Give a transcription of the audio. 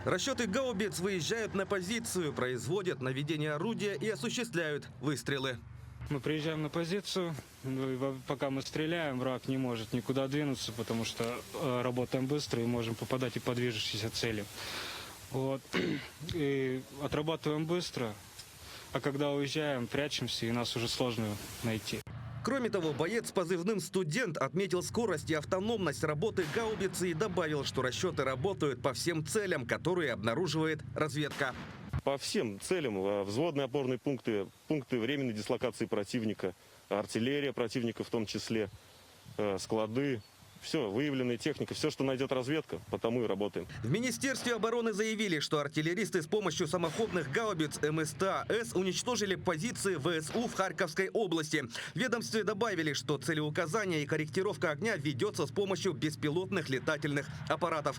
Расчеты гаубиц выезжают на позицию, производят наведение орудия и осуществляют выстрелы. Мы приезжаем на позицию, пока мы стреляем, враг не может никуда двинуться, потому что работаем быстро и можем попадать и по движущейся цели. Вот. И отрабатываем быстро, а когда уезжаем, прячемся, и нас уже сложно найти. Кроме того, боец с позывным «Студент» отметил скорость и автономность работы гаубицы и добавил, что расчеты работают по всем целям, которые обнаруживает разведка. По всем целям, взводные опорные пункты, пункты временной дислокации противника, артиллерия противника в том числе, склады. Все, выявленная техника, все, что найдет разведка, потому и работаем. В Министерстве обороны заявили, что артиллеристы с помощью самоходных гаубиц МСТА-С уничтожили позиции ВСУ в Харьковской области. В ведомстве добавили, что целеуказание и корректировка огня ведется с помощью беспилотных летательных аппаратов.